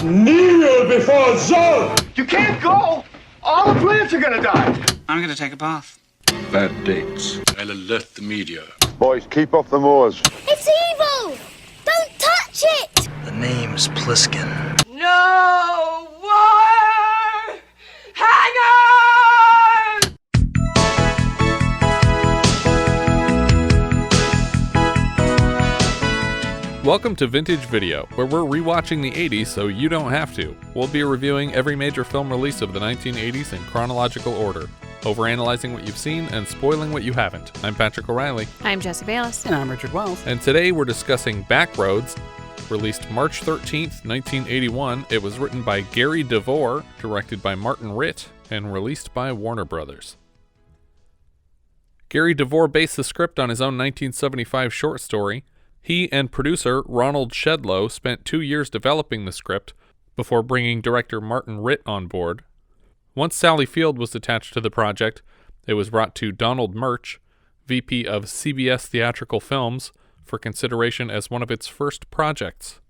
Kneel before Zod! You can't go! All the plants are gonna die! I'm gonna take a bath. Bad dates. I'll alert the media. Boys, keep off the moors. It's evil! Don't touch it! The name's Pliskin. No war hanger! Welcome to Vintage Video, where we're rewatching the 80s so you don't have to. We'll be reviewing every major film release of the 1980s in chronological order, overanalyzing what you've seen and spoiling what you haven't. I'm Patrick O'Reilly. I'm Jesse Bayless. And I'm Richard Wells. And today we're discussing Backroads, released March 13th, 1981. It was written by Gary DeVore, directed by Martin Ritt, and released by Warner Brothers. Gary DeVore based the script on his own 1975 short story. He and producer Ronald Shedlow spent 2 years developing the script before bringing director Martin Ritt on board. Once Sally Field was attached to the project, it was brought to Donald Murch, VP of CBS Theatrical Films, for consideration as one of its first projects.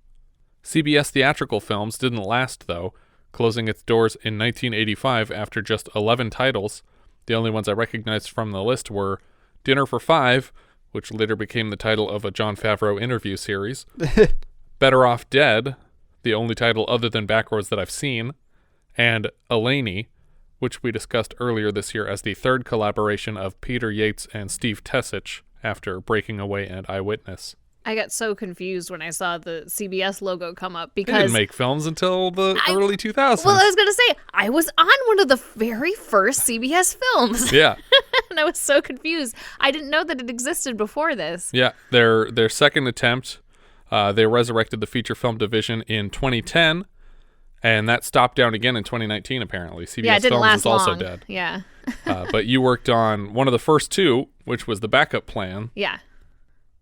CBS Theatrical Films didn't last, though, closing its doors in 1985 after just 11 titles. The only ones I recognized from the list were Dinner for Five, which later became the title of a Jon Favreau interview series, Better Off Dead, the only title other than Backroads that I've seen, and Eleni, which we discussed earlier this year as the third collaboration of Peter Yates and Steve Tessich after Breaking Away and Eyewitness. I got so confused when I saw the CBS logo come up because They didn't make films until the early 2000s. Well, I was going to say, I was on one of the very first CBS films. Yeah. And I was so confused. I didn't know that it existed before this. Yeah, their second attempt, they resurrected the feature film division in 2010, and that stopped down again in 2019, apparently. CBS Films is also dead. Yeah. But you worked on one of the first two, which was The Backup Plan. Yeah.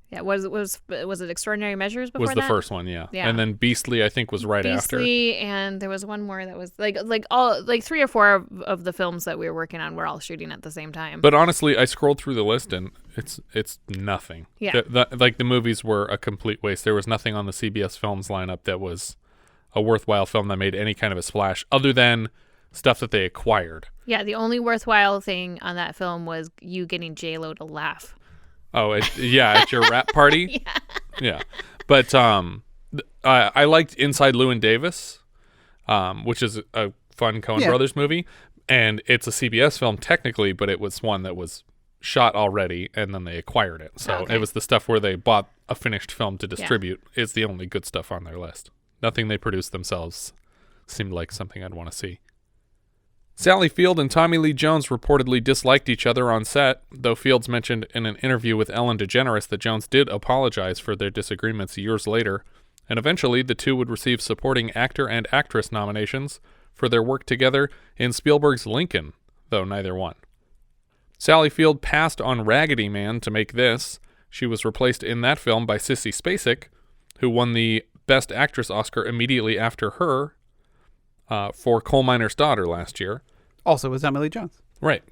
Yeah, was it Extraordinary Measures before that? Was the first one, yeah. Yeah. And then Beastly, I think, was right after. Beastly, and there was one more that was like all 3 or 4 of the films that we were working on were all shooting at the same time. But honestly, I scrolled through the list and it's nothing. Yeah. The movies were a complete waste. There was nothing on the CBS Films lineup that was a worthwhile film that made any kind of a splash other than stuff that they acquired. Yeah, the only worthwhile thing on that film was you getting J-Lo to laugh. Oh, at your rap party? Yeah. But I liked Inside Llewyn Davis, which is a fun Coen Brothers movie. And it's a CBS film technically, but it was one that was shot already, and then they acquired it. So It was the stuff where they bought a finished film to distribute. Is the only good stuff on their list. Nothing they produced themselves seemed like something I'd want to see. Sally Field and Tommy Lee Jones reportedly disliked each other on set, though Fields mentioned in an interview with Ellen DeGeneres that Jones did apologize for their disagreements years later, and eventually the two would receive supporting actor and actress nominations for their work together in Spielberg's Lincoln, though neither won. Sally Field passed on Raggedy Man to make this. She was replaced in that film by Sissy Spacek, who won the Best Actress Oscar immediately after her for Coal Miner's Daughter last year. Also with Tommy Lee Jones. Right.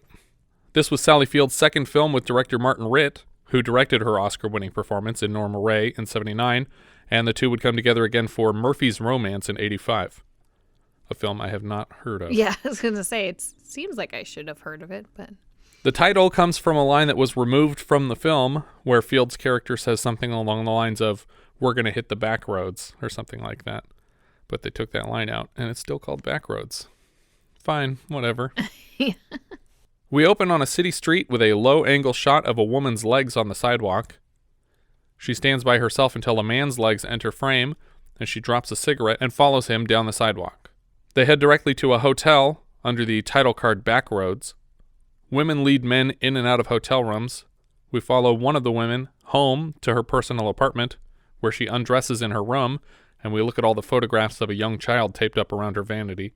This was Sally Field's second film with director Martin Ritt, who directed her Oscar-winning performance in Norma Rae in 79, and the two would come together again for Murphy's Romance in 85, a film I have not heard of. Yeah, I was going to say, it seems like I should have heard of it, but... The title comes from a line that was removed from the film, where Field's character says something along the lines of, "We're going to hit the back roads," or something like that. But they took that line out, and it's still called Backroads. Fine, whatever. We open on a city street with a low-angle shot of a woman's legs on the sidewalk. She stands by herself until a man's legs enter frame, and she drops a cigarette and follows him down the sidewalk. They head directly to a hotel under the title card Backroads. Women lead men in and out of hotel rooms. We follow one of the women home to her personal apartment, where she undresses in her room, and we look at all the photographs of a young child taped up around her vanity.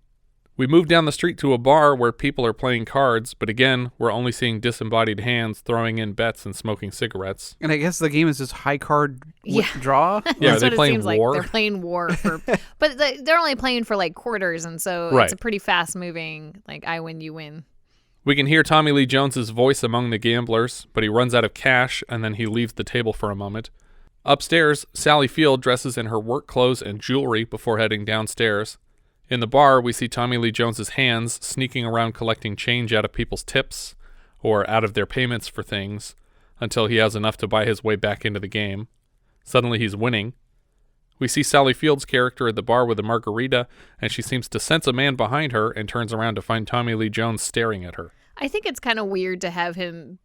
We move down the street to a bar where people are playing cards, but again, we're only seeing disembodied hands throwing in bets and smoking cigarettes. And I guess the game is just high card draw? Yeah, that's are they playing it seems war? Like. They're playing war. But they're only playing for like quarters, and so it's a pretty fast-moving, like, I win, you win. We can hear Tommy Lee Jones's voice among the gamblers, but he runs out of cash, and then he leaves the table for a moment. Upstairs, Sally Field dresses in her work clothes and jewelry before heading downstairs. In the bar, we see Tommy Lee Jones's hands sneaking around collecting change out of people's tips or out of their payments for things until he has enough to buy his way back into the game. Suddenly he's winning. We see Sally Field's character at the bar with a margarita, and she seems to sense a man behind her and turns around to find Tommy Lee Jones staring at her. I think it's kind of weird to have him,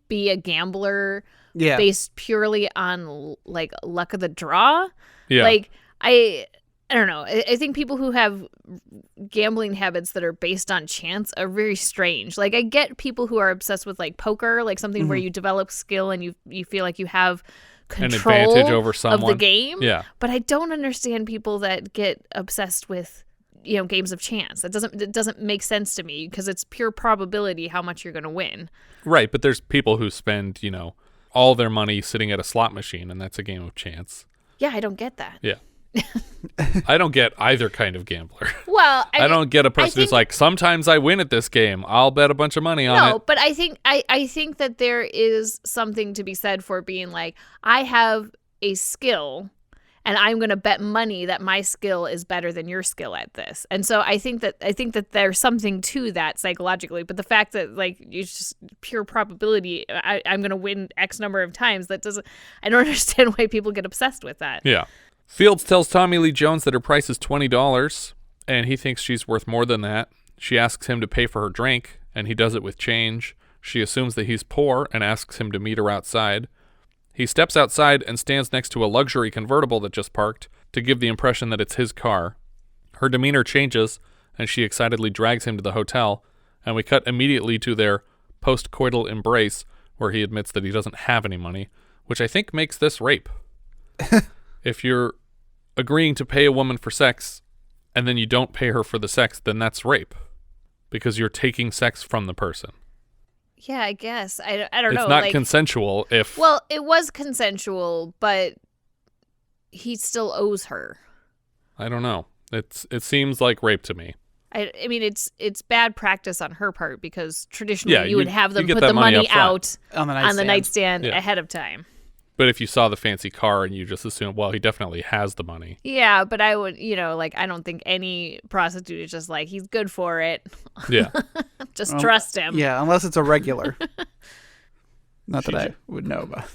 be a gambler Yeah. based purely on like luck of the draw. Yeah. Like I don't know. I think people who have gambling habits that are based on chance are very strange. Like I get people who are obsessed with like poker, like something where you develop skill and you feel like you have control an advantage over someone of the game. Yeah. But I don't understand people that get obsessed with games of chance. It doesn't make sense to me because it's pure probability how much you're going to win. Right, but there's people who spend, all their money sitting at a slot machine, and that's a game of chance. Yeah, I don't get that. Yeah. I don't get either kind of gambler. Well, I don't get a person who's like, sometimes I win at this game. I'll bet a bunch of money on it. No, but I think that there is something to be said for being like, I have a skill and I'm going to bet money that my skill is better than your skill at this. And so I think that there's something to that psychologically, but the fact that like it's just pure probability, I'm going to win X number of times, I don't understand why people get obsessed with that. Yeah. Fields tells Tommy Lee Jones that her price is $20, and he thinks she's worth more than that. She asks him to pay for her drink, and he does it with change. She assumes that he's poor and asks him to meet her outside. He steps outside and stands next to a luxury convertible that just parked to give the impression that it's his car. Her demeanor changes, and she excitedly drags him to the hotel, and we cut immediately to their post-coital embrace where he admits that he doesn't have any money, which I think makes this rape. If you're agreeing to pay a woman for sex and then you don't pay her for the sex, then that's rape because you're taking sex from the person. Yeah, I guess. I don't know. It's not consensual if... Well, it was consensual, but he still owes her. I don't know. It seems like rape to me. I mean, it's bad practice on her part because traditionally you would have them get put that the money up out on the nightstand Yeah. ahead of time. But if you saw the fancy car and you just assume, well, he definitely has the money. Yeah, but I would, I don't think any prostitute is just like, he's good for it. Yeah. Just trust him. Yeah, unless it's a regular. Not that I would know about.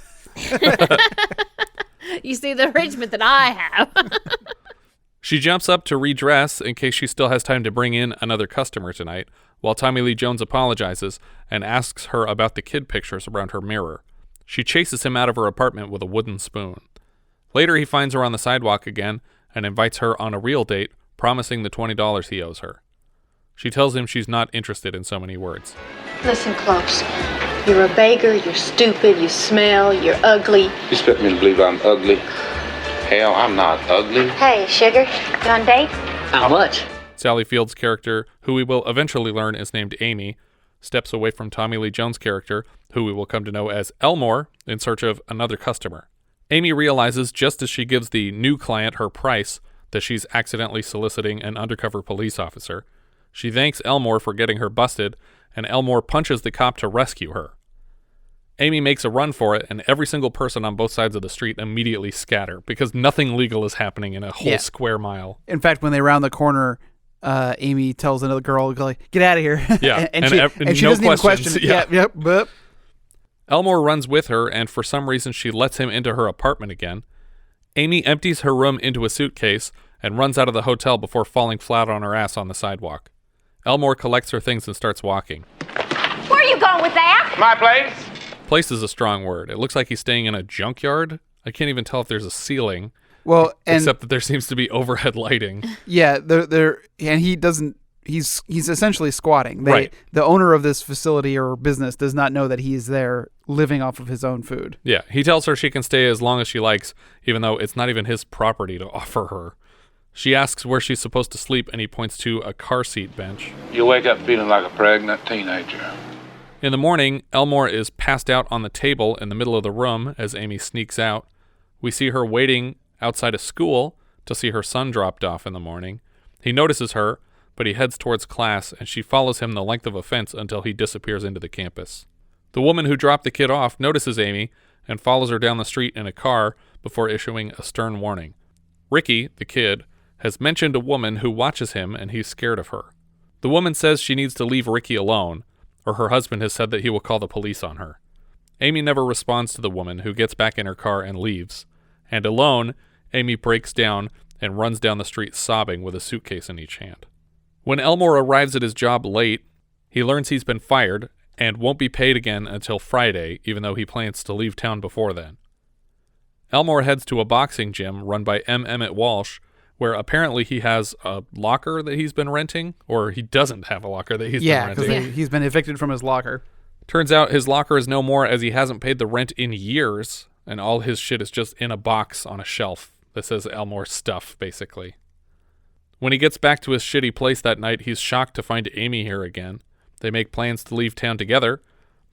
You see the arrangement that I have. She jumps up to redress in case she still has time to bring in another customer tonight, while Tommy Lee Jones apologizes and asks her about the kid pictures around her mirror. She chases him out of her apartment with a wooden spoon. Later, he finds her on the sidewalk again and invites her on a real date, promising the $20 he owes her. She tells him she's not interested in so many words. Listen close. You're a beggar, you're stupid, you smell, you're ugly. You expect me to believe I'm ugly? Hell, I'm not ugly. Hey, sugar, you on date? How much? Sally Field's character, who we will eventually learn is named Amy, steps away from Tommy Lee Jones' character, who we will come to know as Elmore, in search of another customer. Amy realizes just as she gives the new client her price that she's accidentally soliciting an undercover police officer. She thanks Elmore for getting her busted, and Elmore punches the cop to rescue her. Amy makes a run for it, and every single person on both sides of the street immediately scatter because nothing legal is happening in a whole square mile. In fact, when they round the corner, Amy tells another girl, "Get out of here!" Yeah, and she no doesn't even question it. Yeah. Yep. But Elmore runs with her, and for some reason she lets him into her apartment again. Amy empties her room into a suitcase and runs out of the hotel before falling flat on her ass on the sidewalk. Elmore collects her things and starts walking. Where are you going with that? My place? Place is a strong word. It looks like he's staying in a junkyard. I can't even tell if there's a ceiling, except that there seems to be overhead lighting. Yeah, and he doesn't. He's essentially squatting. Right. The owner of this facility or business does not know that he's there living off of his own food. Yeah, he tells her she can stay as long as she likes, even though it's not even his property to offer her. She asks where she's supposed to sleep, and he points to a car seat bench. You wake up feeling like a pregnant teenager. In the morning, Elmore is passed out on the table in the middle of the room as Amy sneaks out. We see her waiting outside a school to see her son dropped off in the morning. He notices her, but he heads towards class, and she follows him the length of a fence until he disappears into the campus. The woman who dropped the kid off notices Amy, and follows her down the street in a car before issuing a stern warning. Rickey, the kid, has mentioned a woman who watches him and he's scared of her. The woman says she needs to leave Rickey alone, or her husband has said that he will call the police on her. Amy never responds to the woman, who gets back in her car and leaves. And alone, Amy breaks down and runs down the street sobbing with a suitcase in each hand. When Elmore arrives at his job late, he learns he's been fired and won't be paid again until Friday, even though he plans to leave town before then. Elmore heads to a boxing gym run by Emmet Walsh, where apparently he has a locker that he's been renting, or he doesn't have a locker that he's been renting. Yeah, because he's been evicted from his locker. Turns out his locker is no more, as he hasn't paid the rent in years, and all his shit is just in a box on a shelf that says Elmore stuff, basically. When he gets back to his shitty place that night, he's shocked to find Amy here again. They make plans to leave town together.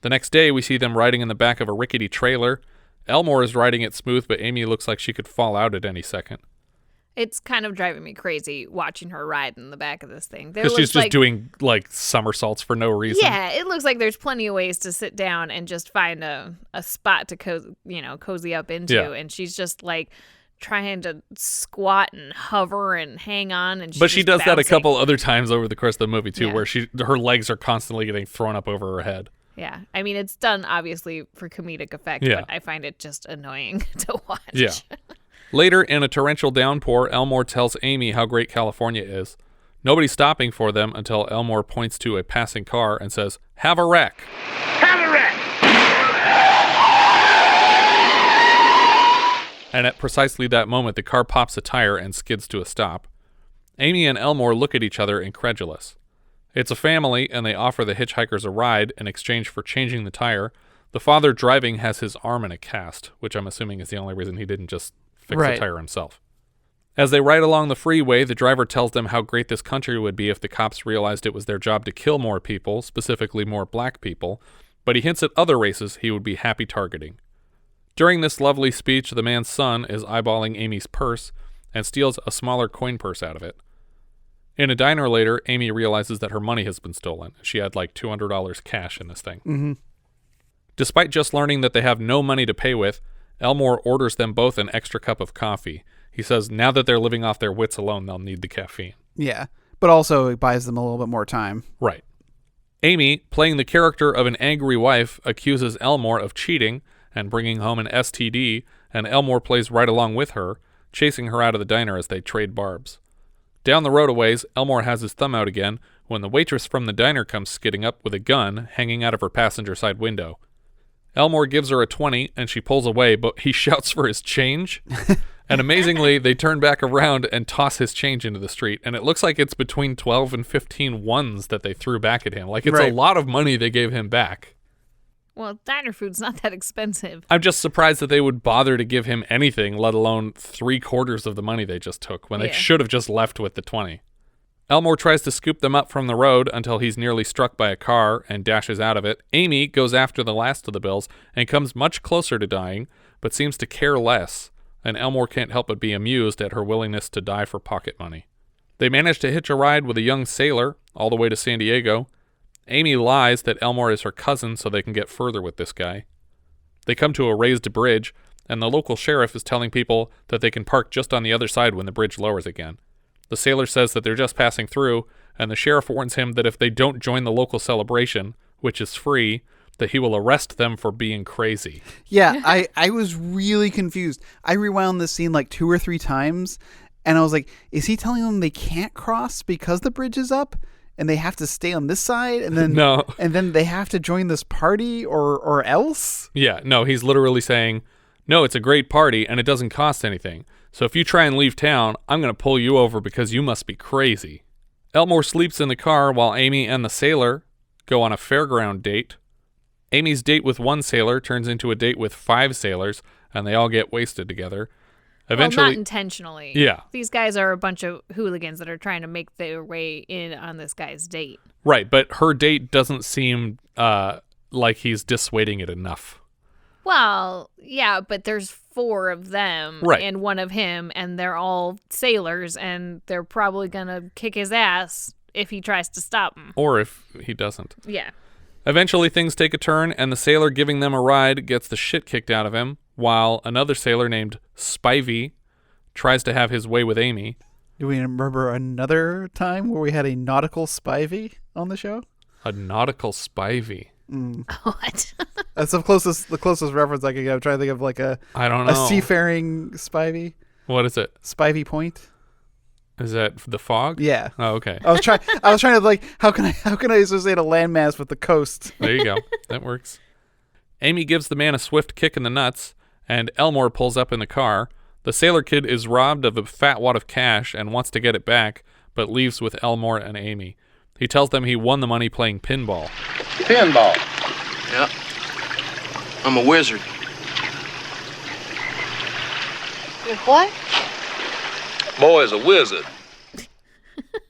The next day, we see them riding in the back of a rickety trailer. Elmore is riding it smooth, but Amy looks like she could fall out at any second. It's kind of driving me crazy watching her ride in the back of this thing. Because she's just doing, like, somersaults for no reason. Yeah, it looks like there's plenty of ways to sit down and just find a spot to cozy up into. Yeah. And she's just, like, trying to squat and hover and hang on. But she does that a couple other times over the course of the movie, too, where her legs are constantly getting thrown up over her head. Yeah. I mean, it's done, obviously, for comedic effect, but I find it just annoying to watch. Yeah. Later, in a torrential downpour, Elmore tells Amy how great California is. Nobody's stopping for them until Elmore points to a passing car and says, "Have a wreck." Have a wreck! And at precisely that moment, the car pops a tire and skids to a stop. Amy and Elmore look at each other incredulous. It's a family, and they offer the hitchhikers a ride in exchange for changing the tire. The father driving has his arm in a cast, which I'm assuming is the only reason he didn't just fix the tire himself. As they ride along the freeway, the driver tells them how great this country would be if the cops realized it was their job to kill more people, specifically more black people, but he hints at other races he would be happy targeting. During this lovely speech, the man's son is eyeballing Amy's purse and steals a smaller coin purse out of it. In a diner later, Amy realizes that her money has been stolen. She had like $200 cash in this thing. Mm-hmm. Despite just learning that they have no money to pay with, Elmore orders them both an extra cup of coffee. He says now that they're living off their wits alone, they'll need the caffeine. Yeah, but also it buys them a little bit more time. Right. Amy, playing the character of an angry wife, accuses Elmore of cheating and bringing home an STD, and Elmore plays right along with her, chasing her out of the diner as they trade barbs. Down the road a ways, Elmore has his thumb out again when the waitress from the diner comes skidding up with a gun hanging out of her passenger side window. Elmore gives her a 20, and she pulls away, but he shouts for his change. And amazingly, they turn back around and toss his change into the street. And it looks like it's between 12 and 15 ones that they threw back at him. Like, it's a lot of money they gave him back. Well, diner food's not that expensive. I'm just surprised that they would bother to give him anything, let alone 3/4 of the money they just took, when they should have just left with the 20. Elmore tries to scoop them up from the road until he's nearly struck by a car and dashes out of it. Amy goes after the last of the bills and comes much closer to dying, but seems to care less, and Elmore can't help but be amused at her willingness to die for pocket money. They manage to hitch a ride with a young sailor all the way to San Diego. Amy lies that Elmore is her cousin so they can get further with this guy. They come to a raised bridge, and the local sheriff is telling people that they can park just on the other side when the bridge lowers again. The sailor says that they're just passing through, and the sheriff warns him that if they don't join the local celebration, which is free, that he will arrest them for being crazy. Yeah, I was really confused. I rewound this scene like 2 or 3 times, and I was like, is he telling them they can't cross because the bridge is up? And they have to stay on this side? And then and then they have to join this party or else? Yeah, no, he's literally saying, no, it's a great party, and it doesn't cost anything. So if you try and leave town, I'm going to pull you over because you must be crazy. Elmore sleeps in the car while Amy and the sailor go on a fairground date. Amy's date with one sailor turns into a date with 5 sailors, and they all get wasted together. Eventually, well, not intentionally. Yeah. These guys are a bunch of hooligans that are trying to make their way in on this guy's date. Right, but her date doesn't seem like he's dissuading it enough. Well, yeah, but there's 4 of them and 1 of him, and they're all sailors, and they're probably going to kick his ass if he tries to stop him. Or if he doesn't. Yeah. Eventually, things take a turn, and the sailor giving them a ride gets the shit kicked out of him, while another sailor named Spivey tries to have his way with Amy. Do we remember another time where we had a nautical Spivey on the show? A nautical Spivey. What? That's the closest reference I could get. I'm trying to think of like I don't know. A seafaring Spivey. What is it? Spivey Point. Is that the fog? Yeah. Oh, okay. I was trying to like how can I associate a landmass with the coast? There you go. That works. Amy gives the man a swift kick in the nuts, and Elmore pulls up in the car. The sailor kid is robbed of a fat wad of cash and wants to get it back, but leaves with Elmore and Amy. He tells them he won the money playing pinball. Pinball. Yep. I'm a wizard. What? Boy is a wizard.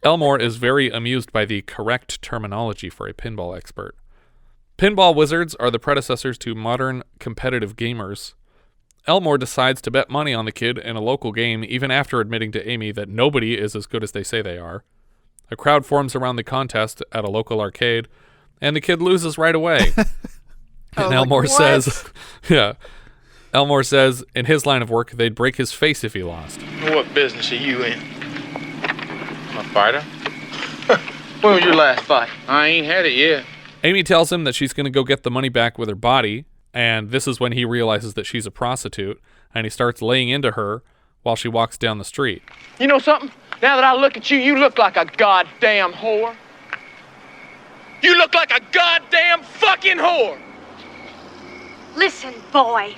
Elmore is very amused by the correct terminology for a pinball expert. Pinball wizards are the predecessors to modern competitive gamers. Elmore decides to bet money on the kid in a local game, even after admitting to Amy that nobody is as good as they say they are. A crowd forms around the contest at a local arcade, and the kid loses right away. And Elmore says, Elmore says in his line of work, they'd break his face if he lost. What business are you in? I'm a fighter. When was your last fight? I ain't had it yet. Amy tells him that she's going to go get the money back with her body, and this is when he realizes that she's a prostitute, and he starts laying into her while she walks down the street. You know something? Now that I look at you, you look like a goddamn whore. You look like a goddamn fucking whore. Listen, boy.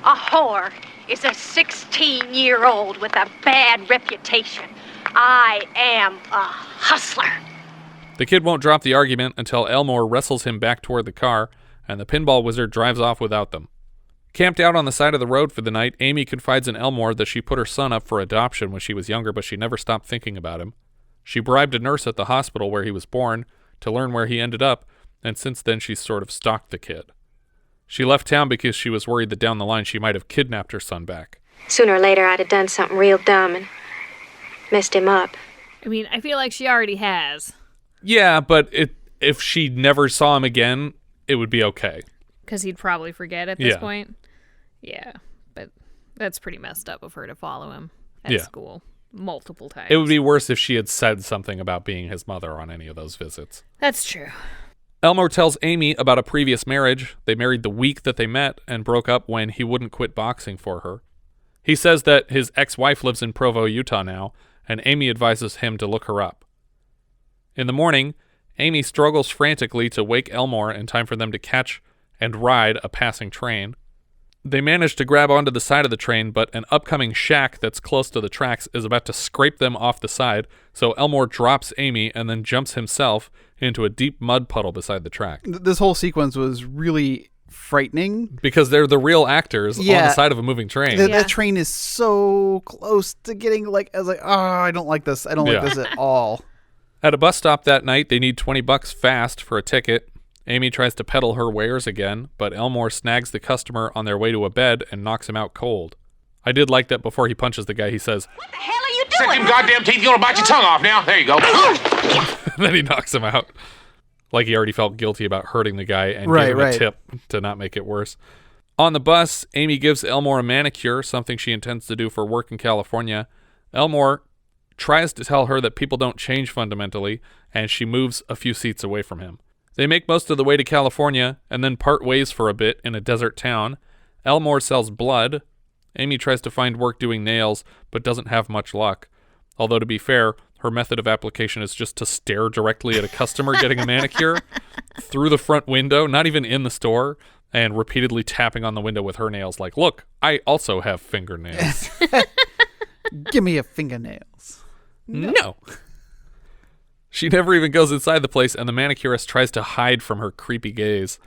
A whore is a 16-year-old with a bad reputation. I am a hustler. The kid won't drop the argument until Elmore wrestles him back toward the car, and the pinball wizard drives off without them. Camped out on the side of the road for the night, Amy confides in Elmore that she put her son up for adoption when she was younger, but she never stopped thinking about him. She bribed a nurse at the hospital where he was born to learn where he ended up, and since then she's sort of stalked the kid. She left town because she was worried that down the line she might have kidnapped her son back. Sooner or later, I'd have done something real dumb and messed him up. I mean, I feel like she already has. Yeah, but if she never saw him again, it would be okay. Because he'd probably forget at this point. Yeah, but that's pretty messed up of her to follow him at school multiple times. It would be worse if she had said something about being his mother on any of those visits. That's true. Elmore tells Amy about a previous marriage. They married the week that they met and broke up when he wouldn't quit boxing for her. He says that his ex-wife lives in Provo, Utah now, and Amy advises him to look her up. In the morning, Amy struggles frantically to wake Elmore in time for them to catch and ride a passing train. They manage to grab onto the side of the train, but an upcoming shack that's close to the tracks is about to scrape them off the side, so Elmore drops Amy and then jumps himself into a deep mud puddle beside the track. This whole sequence was really frightening. Because they're the real actors on the side of a moving train. That train is so close to getting I was like, oh, I don't like this. I don't like this at all. At a bus stop that night, they need $20 fast for a ticket. Amy tries to peddle her wares again, but Elmore snags the customer on their way to a bed and knocks him out cold. I did like that before he punches the guy, he says, What the hell are you doing? Set them goddamn teeth, you're gonna bite your tongue off now. There you go. Then he knocks him out. Like he already felt guilty about hurting the guy and gave him a tip to not make it worse. On the bus, Amy gives Elmore a manicure, something she intends to do for work in California. Elmore tries to tell her that people don't change fundamentally, and she moves a few seats away from him. They make most of the way to California and then part ways for a bit in a desert town. Elmore sells blood. Amy tries to find work doing nails, but doesn't have much luck. Although, to be fair, her method of application is just to stare directly at a customer getting a manicure through the front window, not even in the store, and repeatedly tapping on the window with her nails like, look, I also have fingernails. Give me your fingernails. No. She never even goes inside the place, and the manicurist tries to hide from her creepy gaze.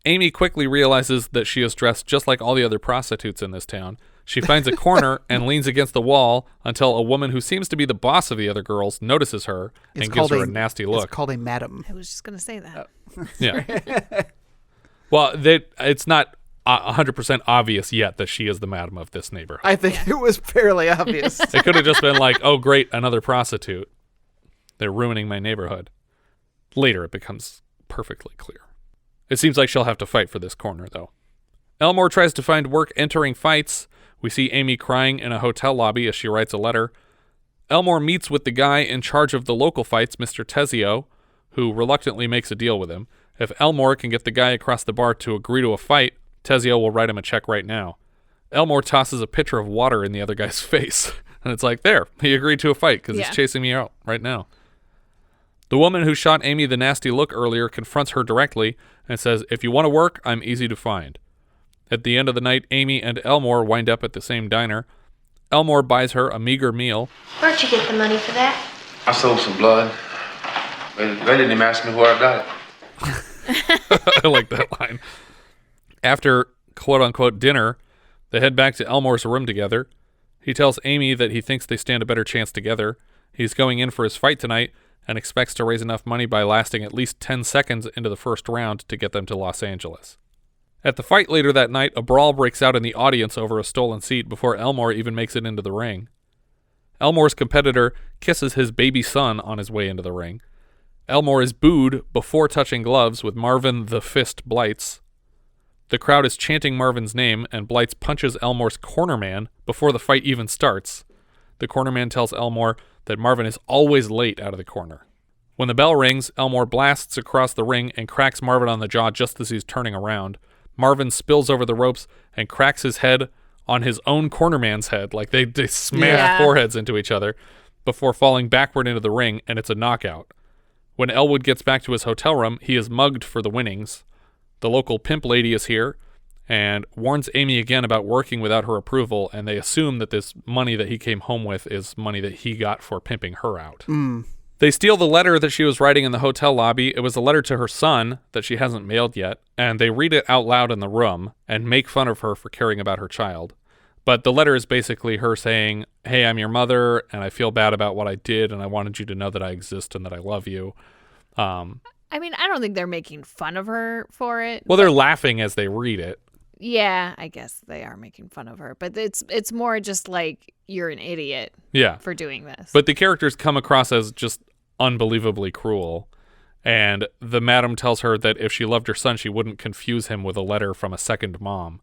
Amy quickly realizes that she is dressed just like all the other prostitutes in this town. She finds a corner and leans against the wall until a woman who seems to be the boss of the other girls notices her and gives her a nasty look. It's called a madam. I was just going to say that. Yeah. Well, it's not 100% obvious yet that she is the madam of this neighborhood. I think it was fairly obvious. It could have just been like, oh, great, another prostitute. They're ruining my neighborhood. Later, it becomes perfectly clear. It seems like she'll have to fight for this corner, though. Elmore tries to find work entering fights. We see Amy crying in a hotel lobby as she writes a letter. Elmore meets with the guy in charge of the local fights, Mr. Tazio, who reluctantly makes a deal with him. If Elmore can get the guy across the bar to agree to a fight, Tazio will write him a check right now. Elmore tosses a pitcher of water in the other guy's face. And it's like, there, he agreed to a fight because he's chasing me out right now. The woman who shot Amy the nasty look earlier confronts her directly and says, if you want to work, I'm easy to find. At the end of the night, Amy and Elmore wind up at the same diner. Elmore buys her a meager meal. Where'd you get the money for that? I sold some blood. They didn't even ask me where I got it. I like that line. After quote-unquote dinner, they head back to Elmore's room together. He tells Amy that he thinks they stand a better chance together. He's going in for his fight tonight and expects to raise enough money by lasting at least 10 seconds into the first round to get them to Los Angeles. At the fight later that night, a brawl breaks out in the audience over a stolen seat before Elmore even makes it into the ring. Elmore's competitor kisses his baby son on his way into the ring. Elmore is booed before touching gloves with Marvin the Fist Blights. The crowd is chanting Marvin's name, and Blights punches Elmore's cornerman before the fight even starts. The cornerman tells Elmore that Marvin is always late out of the corner. When the bell rings, Elmore blasts across the ring and cracks Marvin on the jaw just as he's turning around. Marvin spills over the ropes and cracks his head on his own cornerman's head, like they smash foreheads into each other, before falling backward into the ring, and it's a knockout. When Elwood gets back to his hotel room, he is mugged for the winnings. The local pimp lady is here and warns Amy again about working without her approval, and they assume that this money that he came home with is money that he got for pimping her out. They steal the letter that she was writing in the hotel lobby. It was a letter to her son that she hasn't mailed yet, and they read it out loud in the room and make fun of her for caring about her child. But the letter is basically her saying, hey, I'm your mother, and I feel bad about what I did, and I wanted you to know that I exist and that I love you. I mean, I don't think they're making fun of her for it. Well, they're laughing as they read it. Yeah, I guess they are making fun of her. But it's more just like, you're an idiot for doing this. But the characters come across as just unbelievably cruel. And the madam tells her that if she loved her son, she wouldn't confuse him with a letter from a second mom.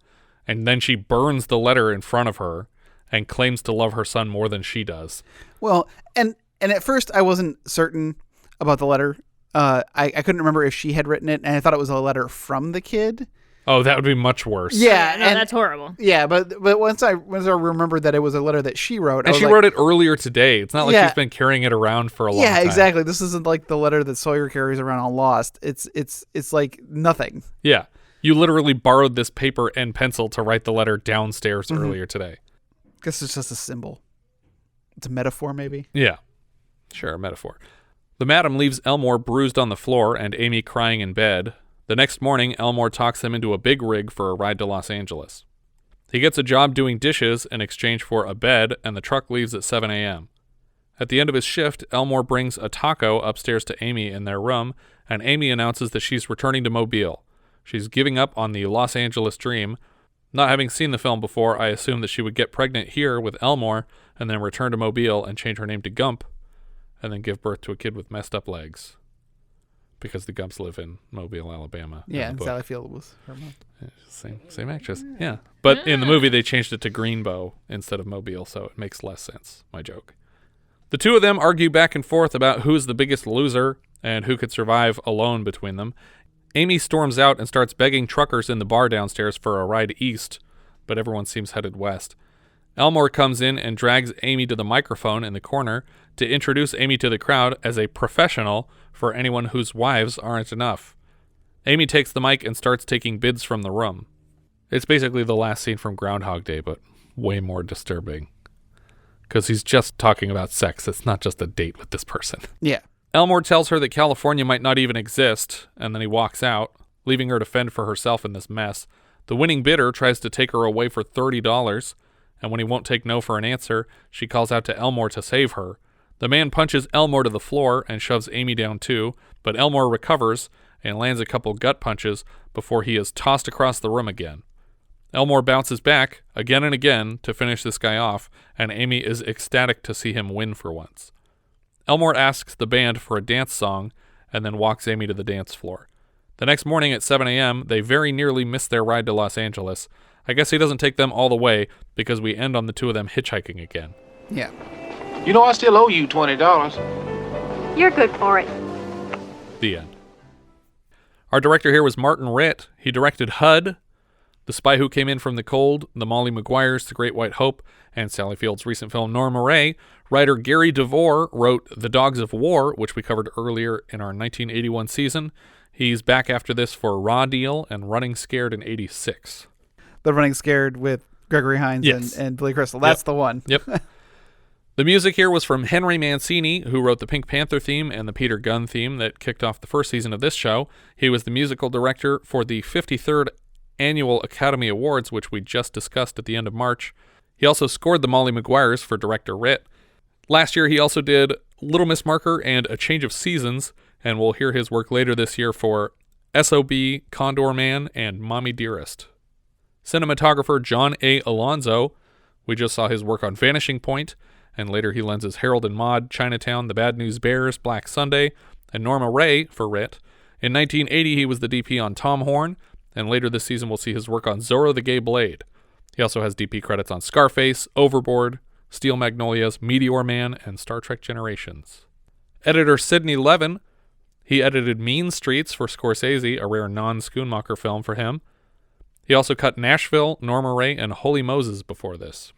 And then she burns the letter in front of her and claims to love her son more than she does. Well, and at first I wasn't certain about the letter. I couldn't remember if she had written it, and I thought it was a letter from the kid. Oh, that would be much worse. Yeah, no, that's horrible. Yeah, but once I remembered that it was a letter that she wrote, and she wrote it earlier today. It's not like she's been carrying it around for a long time. Yeah, exactly. This isn't like the letter that Sawyer carries around on Lost. It's like nothing. Yeah, you literally borrowed this paper and pencil to write the letter downstairs earlier today. I guess it's just a symbol. It's a metaphor, maybe. Yeah, sure, a metaphor. The madam leaves Elmore bruised on the floor and Amy crying in bed. The next morning, Elmore talks him into a big rig for a ride to Los Angeles. He gets a job doing dishes in exchange for a bed, and the truck leaves at 7 a.m. At the end of his shift, Elmore brings a taco upstairs to Amy in their room, and Amy announces that she's returning to Mobile. She's giving up on the Los Angeles dream. Not having seen the film before, I assumed that she would get pregnant here with Elmore and then return to Mobile and change her name to Gump, and then give birth to a kid with messed up legs. Because the Gumps live in Mobile, Alabama. Yeah, and Sally Field was her mom. Same actress. Yeah. But in the movie, they changed it to Greenbow instead of Mobile, so it makes less sense, my joke. The two of them argue back and forth about who's the biggest loser and who could survive alone between them. Amy storms out and starts begging truckers in the bar downstairs for a ride east, but everyone seems headed west. Elmore comes in and drags Amy to the microphone in the corner to introduce Amy to the crowd as a professional for anyone whose wives aren't enough. Amy takes the mic and starts taking bids from the room. It's basically the last scene from Groundhog Day, but way more disturbing. Because he's just talking about sex. It's not just a date with this person. Yeah. Elmore tells her that California might not even exist, and then he walks out, leaving her to fend for herself in this mess. The winning bidder tries to take her away for $30, and when he won't take no for an answer, she calls out to Elmore to save her. The man punches Elmore to the floor and shoves Amy down too, but Elmore recovers and lands a couple gut punches before he is tossed across the room again. Elmore bounces back again and again to finish this guy off, and Amy is ecstatic to see him win for once. Elmore asks the band for a dance song and then walks Amy to the dance floor. The next morning at 7 a.m., they very nearly miss their ride to Los Angeles. I guess he doesn't take them all the way because we end on the two of them hitchhiking again. Yeah. You know I still owe you $20. You're good for it. The end. Our director here was Martin Ritt. He directed HUD, The Spy Who Came In From the Cold, The Molly Maguires, The Great White Hope, and Sally Field's recent film Norma Ray. Writer Gary DeVore wrote The Dogs of War, which we covered earlier in our 1981 season. He's back after this for Raw Deal and Running Scared in 86. The Running Scared with Gregory Hines and Billy Crystal. That's the one. Yep. The music here was from Henry Mancini, who wrote the Pink Panther theme and the Peter Gunn theme that kicked off the first season of this show. He was the musical director for the 53rd Annual Academy Awards, which we just discussed at the end of March. He also scored the Molly Maguires for director Ritt. Last year, he also did Little Miss Marker and A Change of Seasons, and we'll hear his work later this year for S.O.B., Condor Man, and Mommy Dearest. Cinematographer John A. Alonzo. We just saw his work on Vanishing Point, and later he lends his Harold and Maude, Chinatown, The Bad News Bears, Black Sunday, and Norma Ray for Ritt. In 1980, he was the DP on Tom Horn, and later this season we'll see his work on Zorro the Gay Blade. He also has DP credits on Scarface, Overboard, Steel Magnolias, Meteor Man, and Star Trek Generations. Editor Sidney Levin. He edited Mean Streets for Scorsese, a rare non-Schoonmaker film for him. He also cut Nashville, Norma Ray, and Holy Moses before this.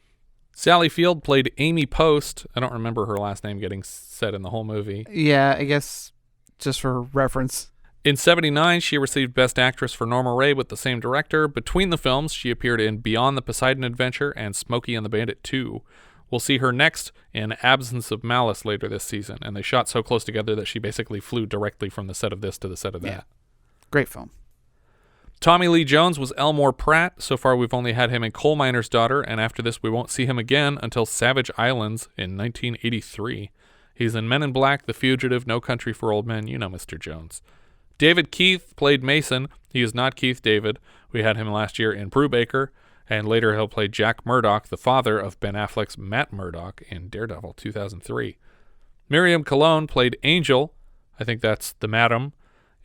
Sally Field played Amy Post. I don't remember her last name getting said in the whole movie. Yeah, I guess just for reference. In 1979, she received Best Actress for Norma Ray with the same director. Between the films, she appeared in Beyond the Poseidon Adventure and Smokey and the Bandit 2. We'll see her next in Absence of Malice later this season, and they shot so close together that she basically flew directly from the set of this to the set of that. Yeah. Great film. Tommy Lee Jones was Elmore Pratt. So far, we've only had him in Coal Miner's Daughter, and after this, we won't see him again until Savage Islands in 1983. He's in Men in Black, The Fugitive, No Country for Old Men. You know Mr. Jones. David Keith played Mason. He is not Keith David. We had him last year in Brubaker, and later he'll play Jack Murdoch, the father of Ben Affleck's Matt Murdock in Daredevil 2003. Miriam Colon played Angel. I think that's the Madam.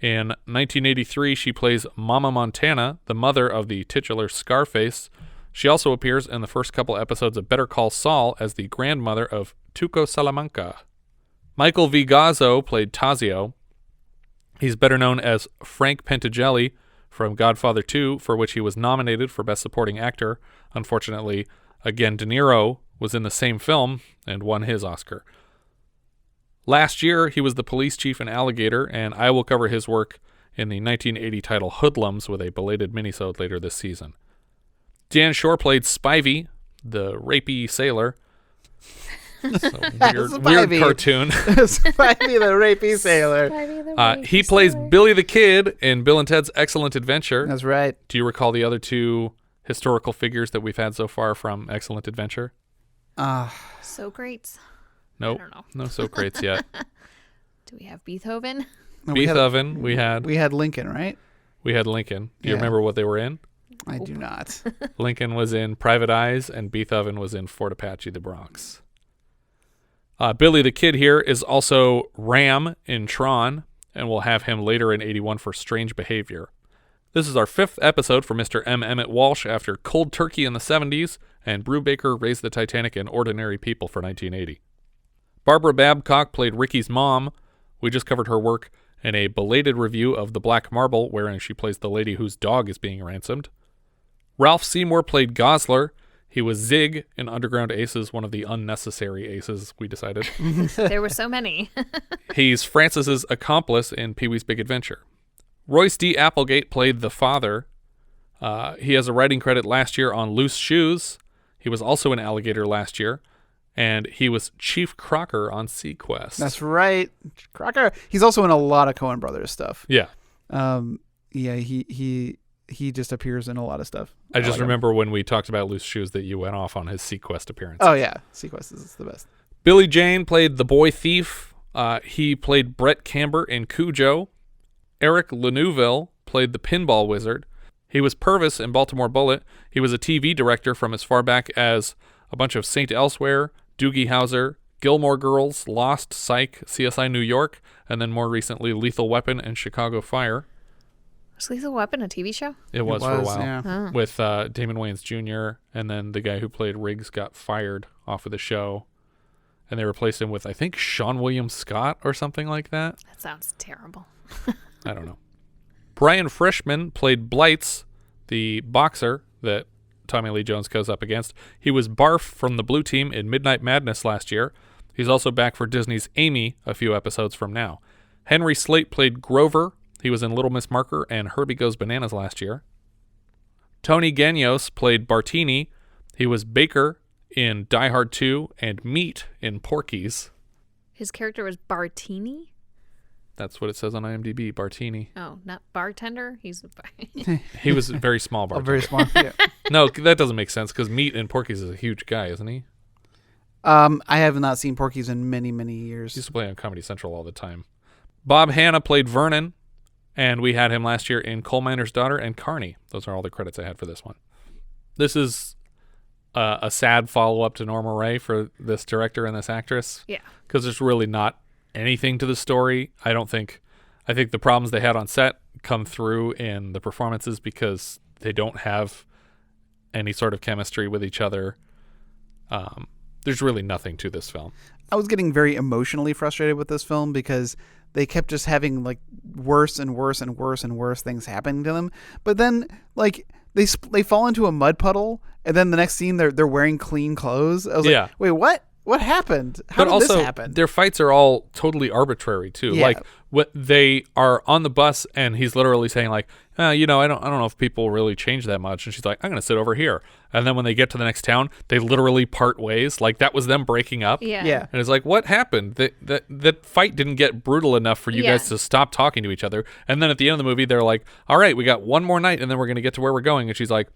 In 1983, she plays Mama Montana, the mother of the titular Scarface. She also appears in the first couple episodes of Better Call Saul as the grandmother of Tuco Salamanca. Michael V. Gazzo played Tazio. He's better known as Frank Pentagelli from Godfather 2, for which he was nominated for Best Supporting Actor. Unfortunately, again, De Niro was in the same film and won his Oscar. Last year, he was the police chief in Alligator, and I will cover his work in the 1980 title Hoodlums with a belated minisode later this season. Dan Shor played Spivey, the rapey sailor. Weird cartoon. Spivey the rapey sailor. He plays Billy the Kid in Bill and Ted's Excellent Adventure. That's right. Do you recall the other two historical figures that we've had so far from Excellent Adventure? So great. Nope. I don't know. No Socrates yet. Do we have Beethoven? No, Beethoven, we had Lincoln, right? We had Lincoln. Do you remember what they were in? I do not. Lincoln was in Private Eyes, and Beethoven was in Fort Apache, the Bronx. Billy the Kid here is also Ram in Tron, and we'll have him later in 81 for Strange Behavior. This is our 5th episode for Mr. M. Emmet Walsh after Cold Turkey in the 70s and Brubaker Raised the Titanic and Ordinary People for 1980. Barbara Babcock played Rickey's mom. We just covered her work in a belated review of The Black Marble, wherein she plays the lady whose dog is being ransomed. Ralph Seymour played Gosler. He was Zig in Underground Aces, one of the unnecessary aces, we decided. There were so many. He's Francis's accomplice in Pee-wee's Big Adventure. Royce D. Applegate played the father. He has a writing credit last year on Loose Shoes. He was also in Alligator last year. And he was Chief Crocker on Sequest. That's right. Crocker. He's also in a lot of Coen Brothers stuff. Yeah. He just appears in a lot of stuff. I just remember when we talked about Loose Shoes that you went off on his Sequest appearance. Oh, yeah. Sequest is the best. Billy Jayne played the boy thief. He played Brett Camber in Cujo. Eric Laneuville played the pinball wizard. He was Purvis in Baltimore Bullet. He was a TV director from as far back as a bunch of St. Elsewhere, Doogie Howser, Gilmore Girls, Lost, Psych, CSI New York, and then more recently Lethal Weapon and Chicago Fire. Was Lethal Weapon a TV show? It was for a while. Yeah. Oh. With Damon Wayans Jr. and then the guy who played Riggs got fired off of the show. And they replaced him with, I think, Sean William Scott or something like that. That sounds terrible. I don't know. Brian Frischman played Blights, the boxer that Tommy Lee Jones goes up against. He was Barf from the Blue Team in Midnight Madness last year. He's also back for Disney's Amy a few episodes from now. Henry Slate played Grover. He was in Little Miss Marker and Herbie Goes Bananas last year. Tony Gagnos played Bartini. He was Baker in Die Hard 2 and Meat in Porky's. His character was Bartini? That's what it says on IMDb, Bartini. Oh, not bartender? He's He was a very small bartender. Very small, yeah. No, that doesn't make sense because Meat in Porky's is a huge guy, isn't he? I have not seen Porky's in many, many years. He used to play on Comedy Central all the time. Bob Hanna played Vernon, and we had him last year in Coal Miner's Daughter and Carney. Those are all the credits I had for this one. This is a sad follow-up to Norma Ray for this director and this actress. Yeah. Because there's really not anything to the story. I think the problems they had on set come through in the performances because they don't have any sort of chemistry with each other. There's really nothing to this film. I was getting very emotionally frustrated with this film because they kept just having like worse and worse and worse and worse things happening to them. But then like they fall into a mud puddle, and then the next scene they're wearing clean clothes. I was like, wait, what? What happened? How did this happen? Their fights are all totally arbitrary too. Yeah. Like what they are on the bus, and he's literally saying like, I don't know if people really change that much. And she's like, I'm gonna sit over here. And then when they get to the next town, they literally part ways. Like that was them breaking up. Yeah. And it's like, what happened? That fight didn't get brutal enough for you guys to stop talking to each other. And then at the end of the movie, they're like, all right, we got one more night, and then we're gonna get to where we're going. And she's like,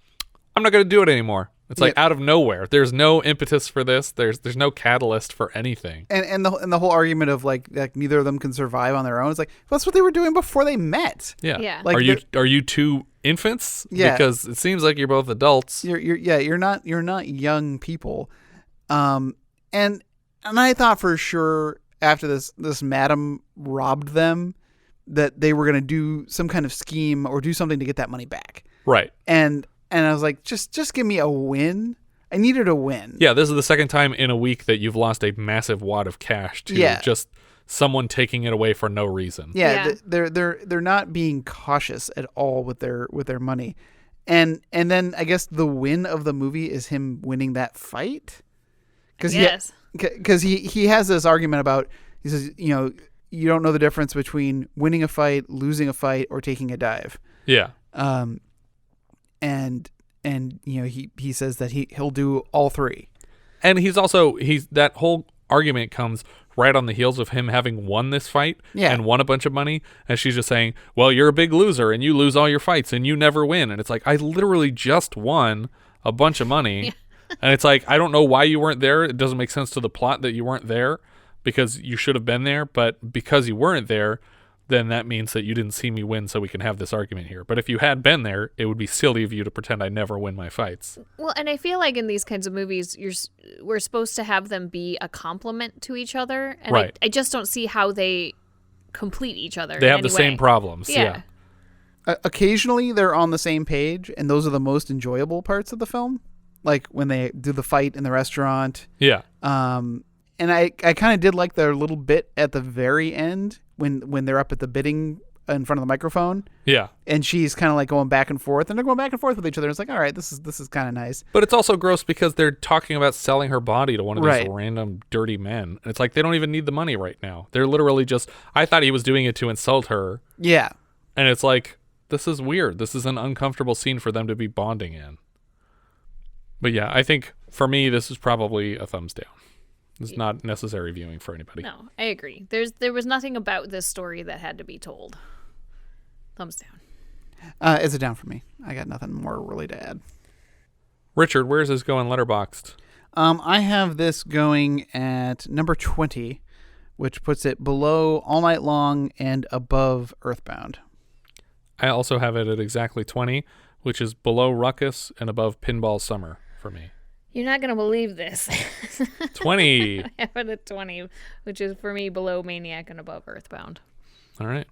I'm not gonna do it anymore. It's like out of nowhere. There's no impetus for this. There's no catalyst for anything. And the whole argument of like neither of them can survive on their own. It's like, well, that's what they were doing before they met. Yeah. Yeah. Like are you two infants? Yeah. Because it seems like you're both adults. You're not young people. And I thought for sure after this madam robbed them that they were gonna do some kind of scheme or do something to get that money back. Right. And I was like, just give me a win. I needed a win. Yeah, this is the second time in a week that you've lost a massive wad of cash to just someone taking it away for no reason. Yeah. They're not being cautious at all with their money. And then I guess the win of the movie is him winning that fight. Because he has this argument about, he says, you don't know the difference between winning a fight, losing a fight, or taking a dive. Yeah. And he says that he'll do all three. And he's that whole argument comes right on the heels of him having won this fight and won a bunch of money. And she's just saying, well, you're a big loser and you lose all your fights and you never win. And it's like, I literally just won a bunch of money. And it's like, I don't know why you weren't there. It doesn't make sense to the plot that you weren't there because you should have been there. But because you weren't there, then that means that you didn't see me win, so we can have this argument here. But if you had been there, it would be silly of you to pretend I never win my fights. Well, and I feel like in these kinds of movies, we're supposed to have them be a complement to each other. And right. I just don't see how they complete each other. They have the same problems. Yeah. Occasionally, they're on the same page, and those are the most enjoyable parts of the film. Like when they do the fight in the restaurant. Yeah. And I kind of did like their little bit at the very end when they're up at the bidding in front of the microphone. Yeah. And she's kind of like going back and forth, and they're going back and forth with each other. It's like, all right, this is kind of nice. But it's also gross because they're talking about selling her body to one of these random dirty men. And it's like they don't even need the money right now. They're literally just, I thought he was doing it to insult her. Yeah. And it's like, this is weird. This is an uncomfortable scene for them to be bonding in. But yeah, I think for me, this is probably a thumbs down. It's not necessary viewing for anybody. No, I agree. There was nothing about this story that had to be told. Thumbs down. It's a down for me. I got nothing more really to add. Richard, where's this going letterboxed? I have this going at number 20, which puts it below All Night Long and above Earthbound. I also have it at exactly 20, which is below Ruckus and above Pinball Summer for me. You're not going to believe this. 20. I have it at 20, which is for me below Maniac and above Earthbound. All right.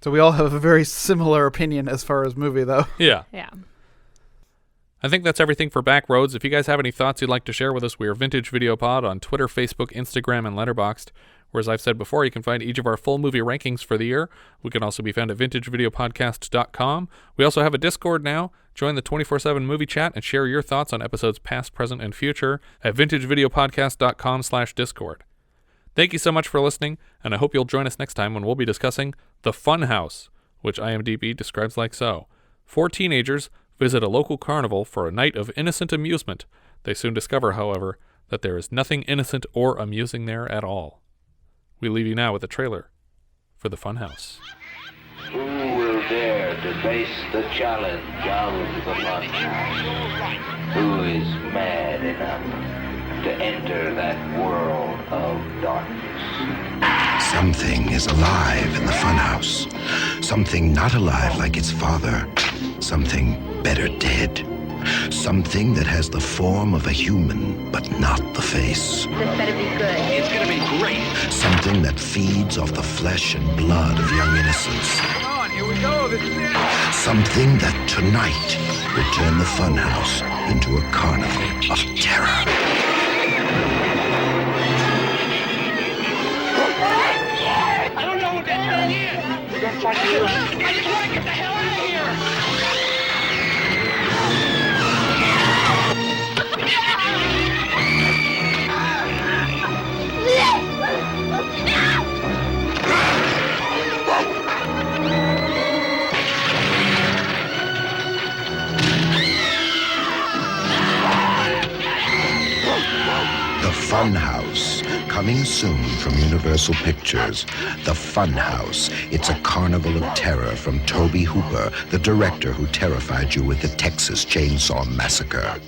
So we all have a very similar opinion as far as movie, though. Yeah. Yeah. I think that's everything for Backroads. If you guys have any thoughts you'd like to share with us, we are Vintage Video Pod on Twitter, Facebook, Instagram, and Letterboxd. Where, as I've said before, you can find each of our full movie rankings for the year. We can also be found at vintagevideopodcast.com. We also have a Discord now. Join the 24/7 movie chat and share your thoughts on episodes past, present, and future at vintagevideopodcast.com/Discord. Thank you so much for listening, and I hope you'll join us next time when we'll be discussing The Funhouse, which IMDb describes like so. 4 teenagers visit a local carnival for a night of innocent amusement. They soon discover, however, that there is nothing innocent or amusing there at all. We leave you now with a trailer for The Funhouse. Who will dare to face the challenge of the Funhouse? Who is mad enough to enter that world of darkness? Something is alive in the Funhouse. Something not alive like its father. Something better dead. Something that has the form of a human, but not the face. This better be good. It's gonna be great. Something that feeds off the flesh and blood of young innocents. Come on, here we go. This is it. Something that tonight will turn the Funhouse into a carnival of terror. I don't know what that thing is. We're gonna find you. I just want to get the hell out of here. The Funhouse, coming soon from Universal Pictures. The Funhouse. It's a carnival of terror from Tobe Hooper, the director who terrified you with the Texas Chainsaw Massacre.